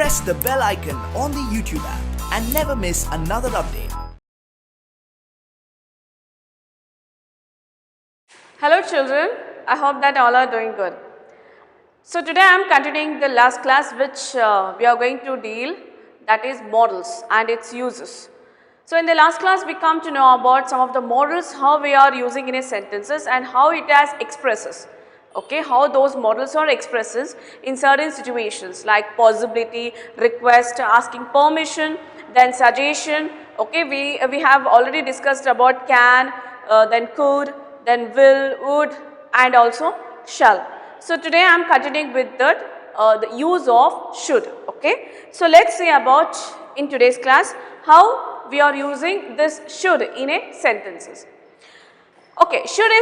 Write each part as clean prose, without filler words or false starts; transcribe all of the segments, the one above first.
press the bell icon on the YouTube app and never miss another update. Hello children, I hope that all are doing good. So today I am continuing the last class which we are going to deal, that is modals and its uses. So in the last class we come to know about some of the modals, how we are using in a sentences and how it has expresses. Okay, how those modals are expresses in certain situations like possibility, request, asking permission, then suggestion. Okay, we have already discussed about can, then could, then will, would and also shall. So today I am continuing with the use of should. Okay, so let's see about in today's class how we are using this should in a sentences. Okay, should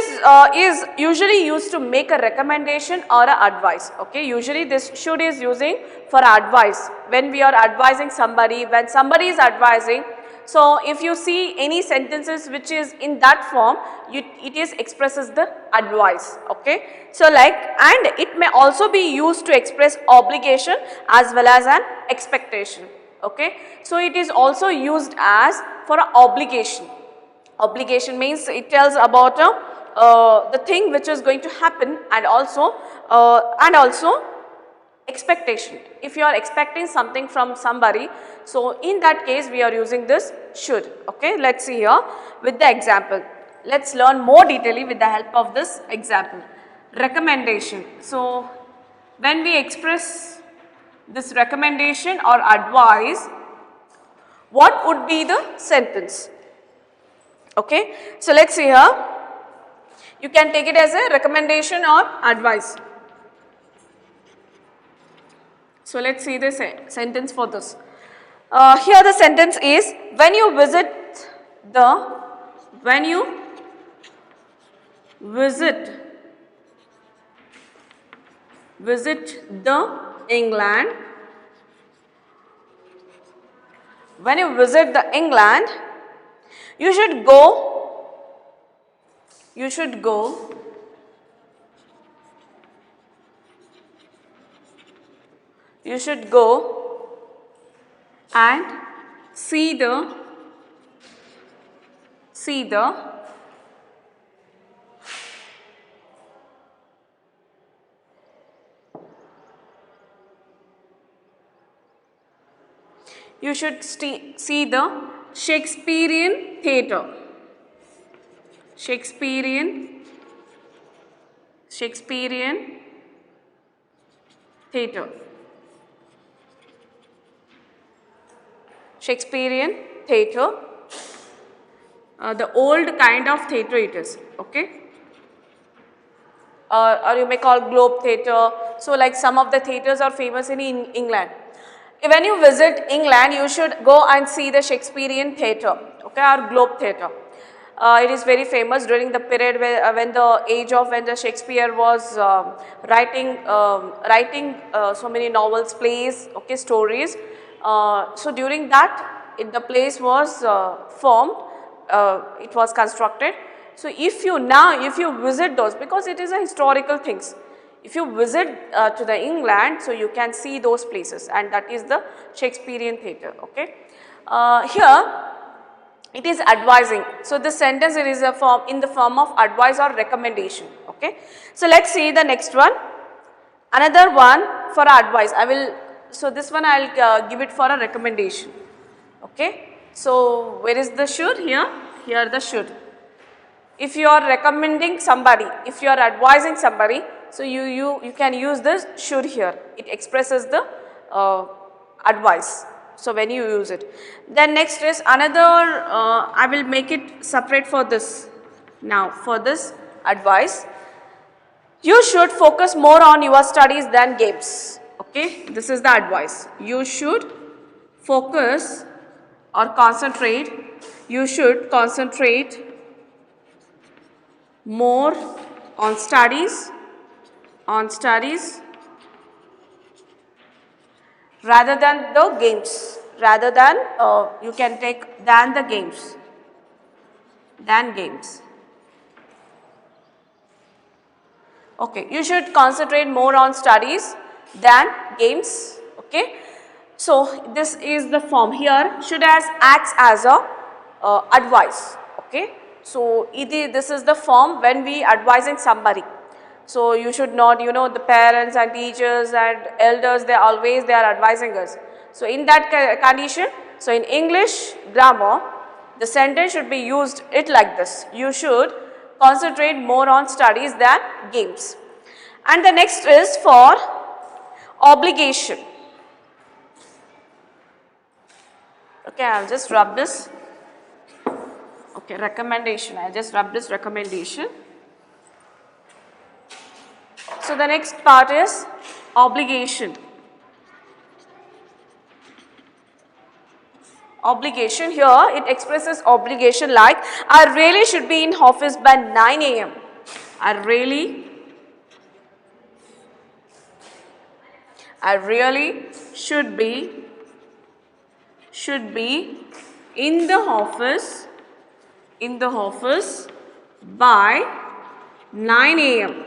is usually used to make a recommendation or a advice. Okay, usually this should is using for advice when we are advising somebody, when somebody is advising. So if you see any sentences which is in that form, it is expresses the advice. Okay, so like, and it may also be used to express obligation as well as an expectation. Okay, so it is also used as for an obligation. Obligation means it tells about the thing which is going to happen, and also expectation. If you are expecting something from somebody, so in that case we are using this should. Okay, let's see here with the example. Let's learn more detailedly with the help of this example. Recommendation. So when we express this recommendation or advice, what would be the sentence? Okay, so let's see here. You can take it as a recommendation or advice. So let's see the sentence for this. Here the sentence is, when you visit the England, when you visit the England, you should go and see the Shakespearean theatre. Shakespearean theatre. Shakespearean theatre. The old kind of theatre it is. Okay. Or you may call Globe Theatre. So like some of the theatres are famous in England. When you visit England, you should go and see the Shakespearean theatre. Okay, or Globe Theatre. It is very famous during the period when the Shakespeare was writing so many novels, plays, okay, stories. So during that, the place was formed, it was constructed. So if you visit those, because it is a historical things, if you visit to the England, so you can see those places, and that is the Shakespearean theatre. Okay, here it is advising. So this sentence it is in the form of advice or recommendation. Okay, so let's see the next one. Another one for advice. So this one I will give it for a recommendation. Okay, so where is the should? Here the should. If you are recommending somebody, if you are advising somebody, so you can use this should here. It expresses the advice. So when you use it, then next is another. I will make it separate for this. Now for this advice, you should focus more on your studies than games. Okay, this is the advice. You should focus or concentrate. You should concentrate more on studies rather than the games, rather than you can take than the games, than games. Okay, you should concentrate more on studies than games. Okay, So this is the form here. Should as acts as a advice. Okay. So this is the form when we advising somebody. So you should not, the parents and teachers and elders, they are advising us. So in that condition, so in English grammar, the sentence should be used it like this. You should concentrate more on studies than games. And the next is for obligation. Okay, I'll just rub this. Okay, recommendation. I'll just rub this recommendation. So the next part is obligation. Obligation, here it expresses obligation like I really should be in office by 9 a.m. I really should be in the office by 9 a.m.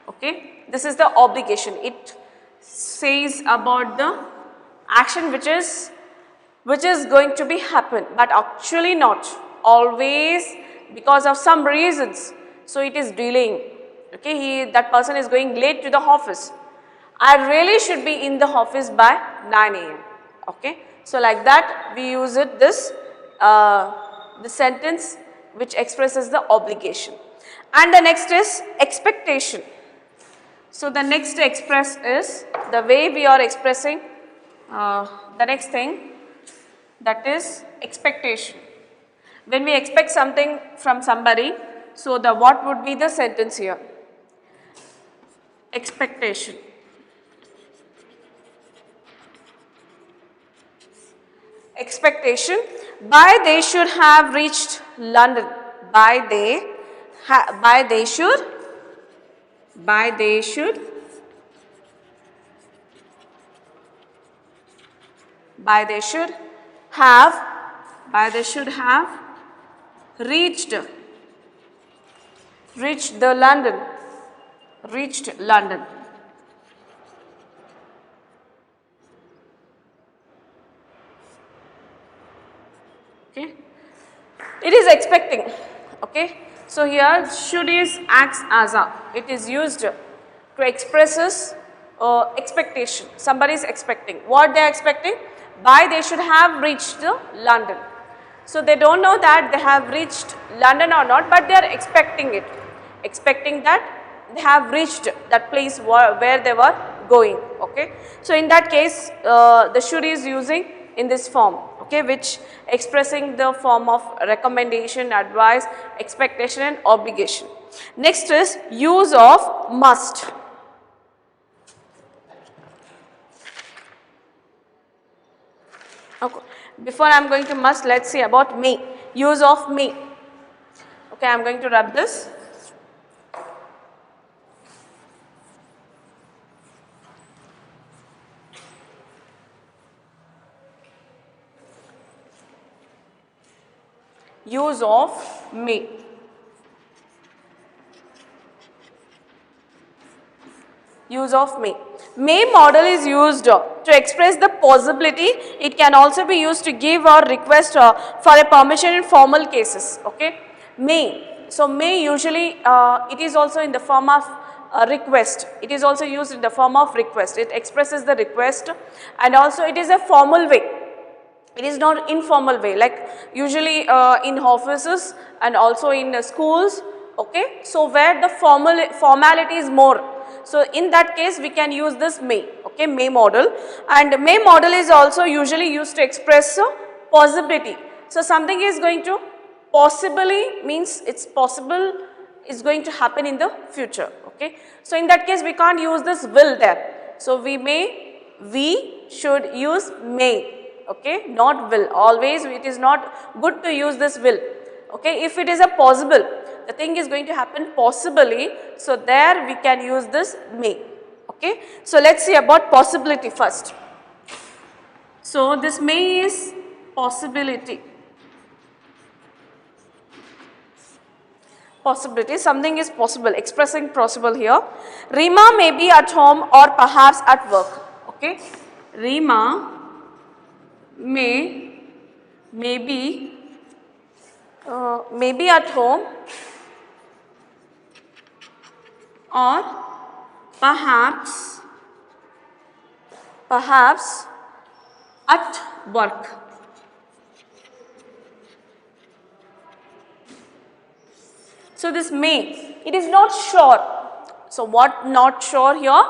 Okay, this is the obligation. It says about the action which is going to be happen, but actually not always, because of some reasons. So it is delaying. Okay, that person is going late to the office. I really should be in the office by 9 a.m. Okay, so like that we use it the sentence which expresses the obligation. And the next is expectation. So the next express is the way we are expressing the next thing, that is expectation. When we expect something from somebody, so what would be the sentence here? Expectation. Expectation. By they should have reached London. By they should have reached London. Okay, it is expecting. Okay, so here should is acts as a. It is used to expresses expectation. Somebody is expecting. What they are expecting? By they should have reached London. So they don't know that they have reached London or not, but they are expecting it. Expecting that they have reached that place where they were going. Okay, so in that case, the should is using in this form. Okay, which expressing the form of recommendation, advice, expectation and obligation. Next is use of must. Okay. Before I am going to must, let's see about may. Use of may. Okay, I am going to rub this. Use of may. Use of may. May modal is used to express the possibility. It can also be used to give or request for a permission in formal cases. Okay, may. So may usually it is also in the form of request. It is also used in the form of request. It expresses the request, and also it is a formal way. It is not informal way, like usually in offices and also in schools. Okay, so where the formality is more. So in that case we can use this may. Okay, may modal. And may modal is also usually used to express possibility. So something is going to possibly means it's possible, is going to happen in the future. Okay, so in that case we can't use this will there. So we should use may. Okay, not will. Always it is not good to use this will. Okay, if it is a possible, the thing is going to happen possibly, so there we can use this may. Okay, so let's see about possibility first. So this may is possibility. Possibility, something is possible, expressing possible here. Rima may be at home or perhaps at work. Okay. Rima may be at home or perhaps at work. So this may, it is not sure. So what not sure here?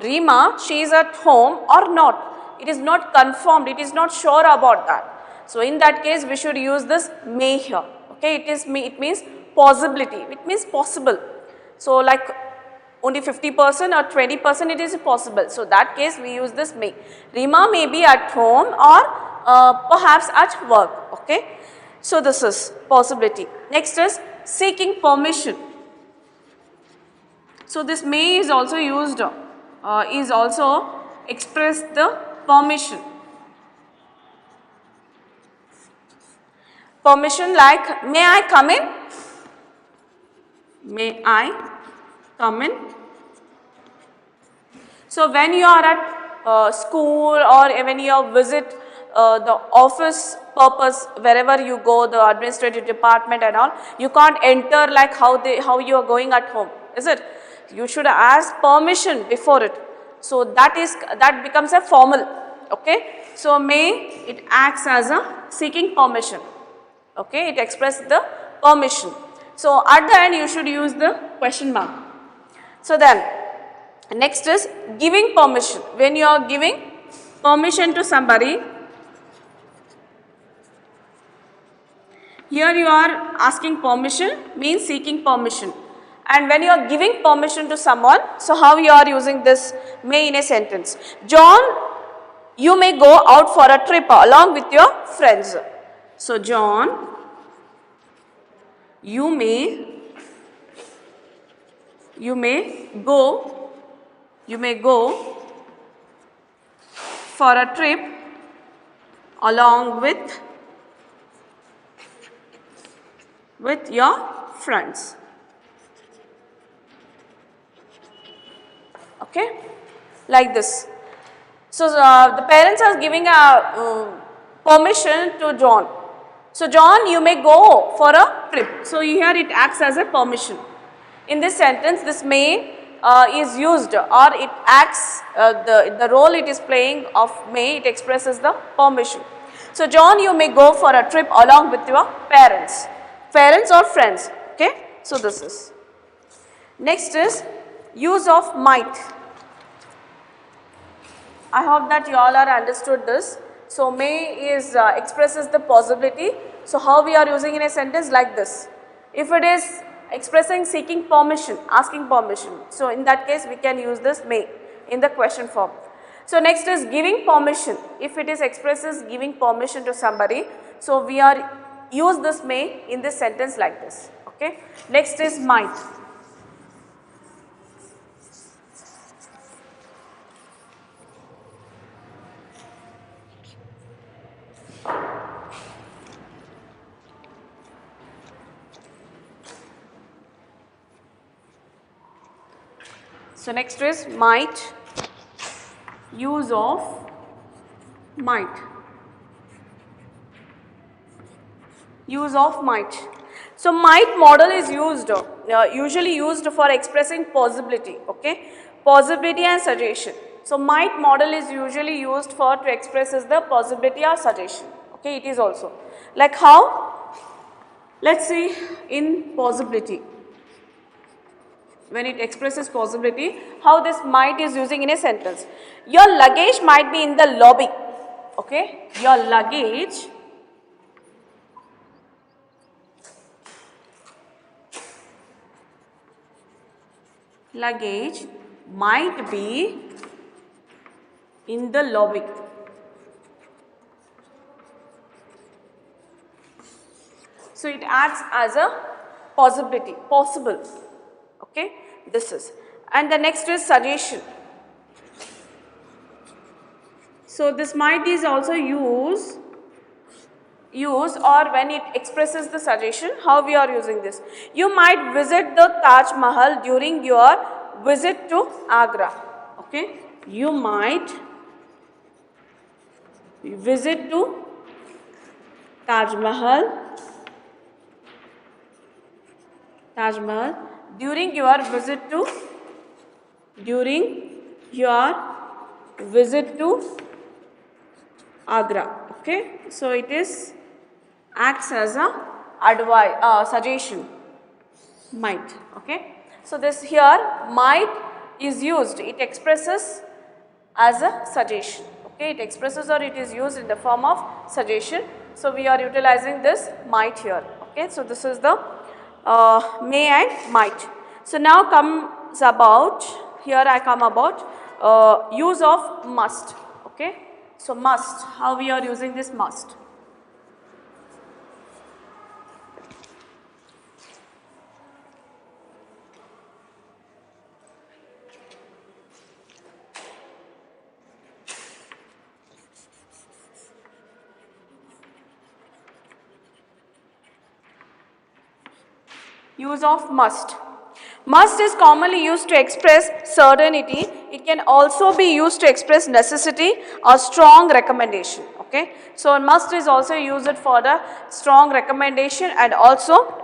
Rima, she is at home or not. It is not confirmed, it is not sure about that. So in that case we should use this may here. Okay, it means possibility, it means possible. So like only 50% or 20% it is possible. So that case we use this may. Rima may be at home or perhaps at work. Okay. So this is possibility. Next is seeking permission. So this may is also used, is also express the permission. Permission like, may I come in? May I come in? So when you are at school or when you visit the office purpose, wherever you go, the administrative department and all, you can't enter like how you are going at home, is it? You should ask permission before it. So that becomes a formal. Okay. So may, it acts as a seeking permission. Okay, it expresses the permission. So at the end you should use the question mark. So then next is giving permission. When you are giving permission to somebody, here you are asking permission, means seeking permission. And when you are giving permission to someone, so how you are using this may in a sentence? John, you may go out for a trip along with your friends. So John, you may go for a trip along with your friends. Okay, like this. So the parents are giving a permission to John. So John, you may go for a trip. So here it acts as a permission. In this sentence, this may is used, or it acts, the role it is playing of may, it expresses the permission. So John, you may go for a trip along with your parents. Parents or friends. Okay. So this is. Next is use of might. I hope that you all are understood this. So may is expresses the possibility. So how we are using in a sentence like this. If it is expressing seeking permission, asking permission, so in that case we can use this may in the question form. So next is giving permission. If it is expresses giving permission to somebody, so we are use this may in this sentence like this. Okay. Next is might. So next is might, use of might. Use of might. So might model is used, usually used for expressing possibility. Okay, possibility and suggestion. So might model is usually used for to expresses the possibility or suggestion. Okay, it is also like how. Let's see in possibility. When it expresses possibility, how this might is using in a sentence. Your luggage might be in the lobby. Okay, your luggage might be in the lobby. So it acts as a possibility, possible. Okay, this is. And the next is suggestion. So this might is also used or when it expresses the suggestion, how we are using this. You might visit the Taj Mahal during your visit to Agra. Okay, you might visit to Taj Mahal, during your visit to Agra. Okay, so it is acts as a suggestion. Might. Okay, so this here might is used. It expresses as a suggestion. Okay, it expresses or it is used in the form of suggestion. So we are utilizing this might here. Okay, so this is the may and might. So now comes about, here I come about use of must. Okay, so must, how we are using this must. Use of must. Must is commonly used to express certainty. It can also be used to express necessity or strong recommendation. Okay, so must is also used for the strong recommendation and also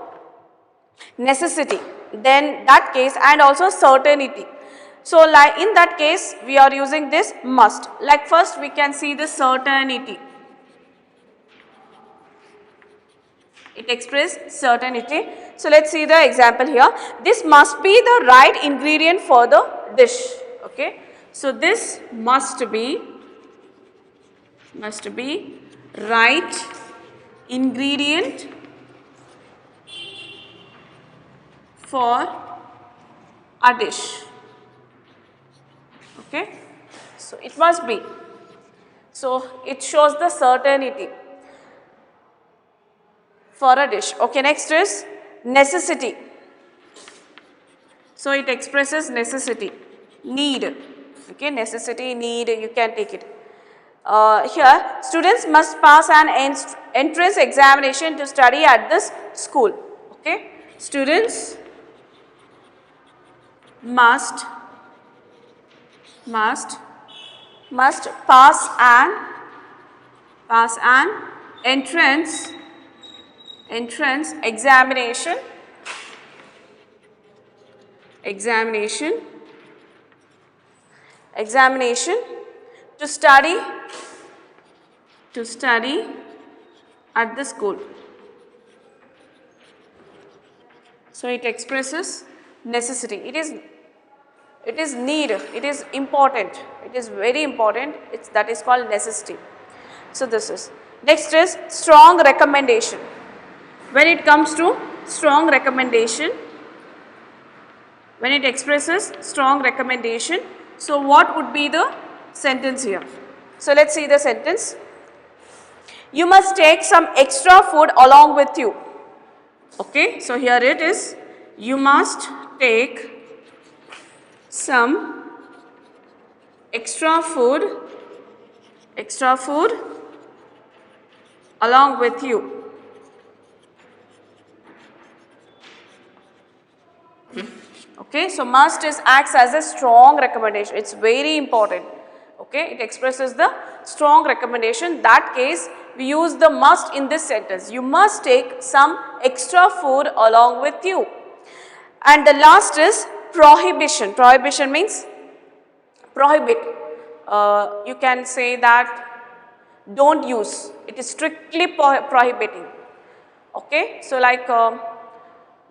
necessity. Then that case, and also certainty. So like in that case we are using this must. Like first we can see the certainty. It expresses certainty. So let's see the example here. This must be the right ingredient for the dish. Okay. So this must be right ingredient for a dish. Okay. So it must be. So it shows the certainty for a dish. Okay, next is necessity. So it expresses necessity, need. Okay, necessity, need, you can take it. Here, students must pass an entrance examination to study at this school. Okay, students must pass an entrance examination to study at the school. So it expresses necessity. It is need, it is important, it is very important, that is called necessity. So this is. Next is strong recommendation. When it comes to strong recommendation, when it expresses strong recommendation, so what would be the sentence here? So let's see the sentence. You must take some extra food along with you. Okay, so here it is. You must take some extra food along with you. Okay, so must acts as a strong recommendation. It's very important. Okay, it expresses the strong recommendation. That case, we use the must in this sentence. You must take some extra food along with you. And the last is prohibition. Prohibition means prohibit. You can say that don't use. It is strictly prohibiting. Okay, so like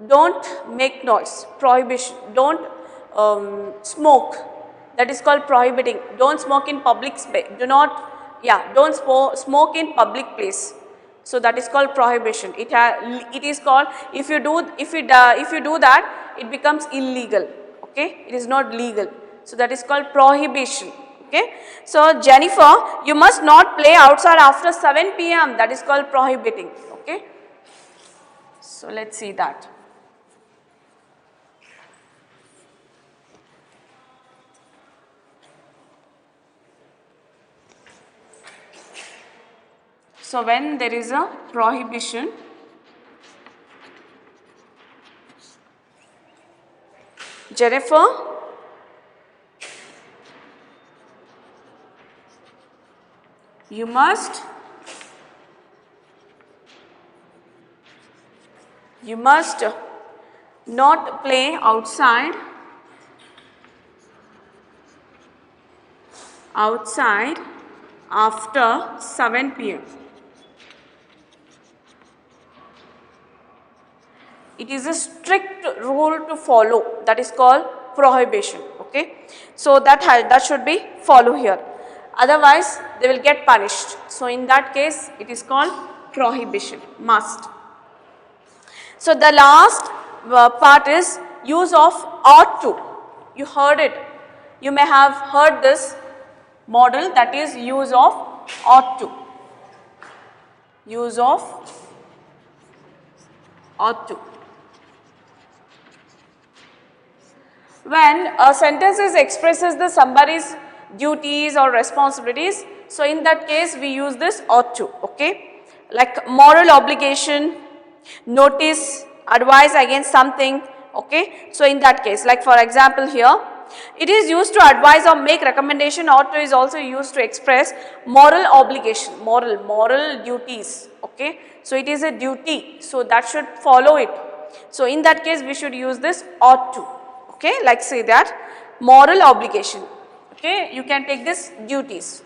don't make noise, prohibition. Don't smoke, that is called prohibiting. Don't smoke in public space. Don't smoke in public place. So that is called prohibition. It is called, if you do that, it becomes illegal. Okay, it is not legal. So that is called prohibition. Okay, so Jennifer, you must not play outside after 7 p.m. That is called prohibiting. Okay, so let's see that. So when there is a prohibition, Jennifer, You must not play outside after 7 p.m. It is a strict rule to follow, that is called prohibition. Okay, so that should be follow here, otherwise they will get punished. So in that case it is called prohibition, must. So the last part is use of ought to. You heard it, you may have heard this model, that is use of ought to. Use of ought to. When a sentence expresses the somebody's duties or responsibilities, so in that case we use this ought to. Okay, like moral obligation, notice, advise against something. Okay, so in that case, like for example here, it is used to advise or make recommendation. Ought to is also used to express moral obligation, moral duties. Okay, so it is a duty, so that should follow it. So in that case we should use this ought to. Okay, like say that moral obligation. Okay, you can take this duties.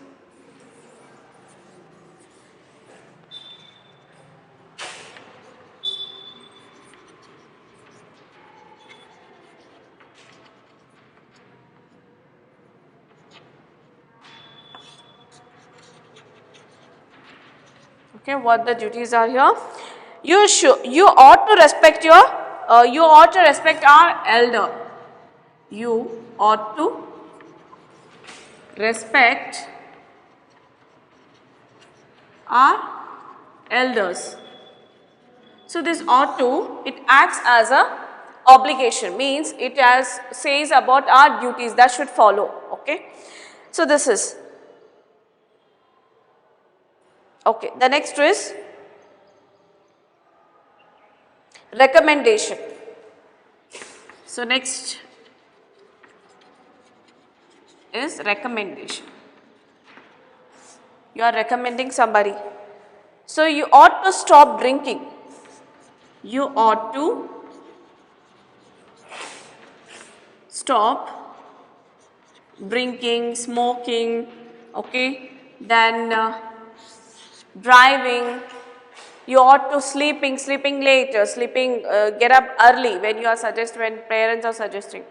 Okay, what the duties are here? You ought to respect you ought to respect our elder. You ought to respect our elders. So this ought to, it acts as a obligation, means it says about our duties that should follow. Okay, so this is okay. The next is recommendation. So next is recommendation. You are recommending somebody. So you ought to stop drinking. You ought to stop drinking, smoking, okay, then driving. You ought to sleeping later, get up early when parents are suggesting.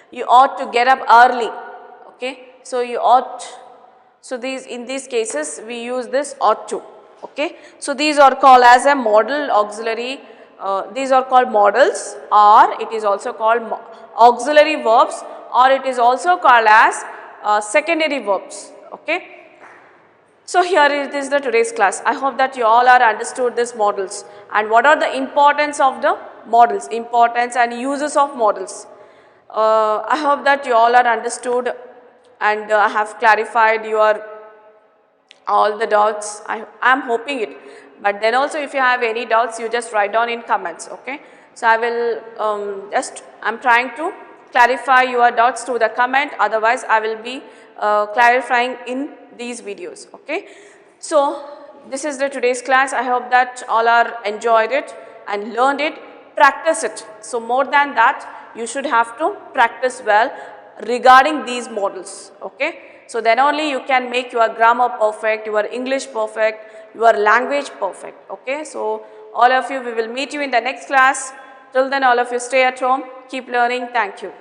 You ought to get up early. Okay, so you ought, so in these cases we use this ought to. Okay, so these are called as a modal auxiliary, these are called modals, or it is also called auxiliary verbs, or it is also called as secondary verbs. Okay. So here it is the today's class. I hope that you all are understood these modals and what are the importance of the modals, importance and uses of modals. I hope that you all are understood and I have clarified your all the doubts. I am hoping it, but then also if you have any doubts, you just write down in comments. Okay, so I will I'm trying to clarify your doubts through the comment, otherwise I will be clarifying in these videos. Okay, so this is the today's class. I hope that all are enjoyed it and learned it, practice it. So more than that, you should have to practice well regarding these models. Okay, so then only you can make your grammar perfect, your English perfect, your language perfect. Okay, so all of you, we will meet you in the next class. Till then, all of you stay at home, keep learning. Thank you.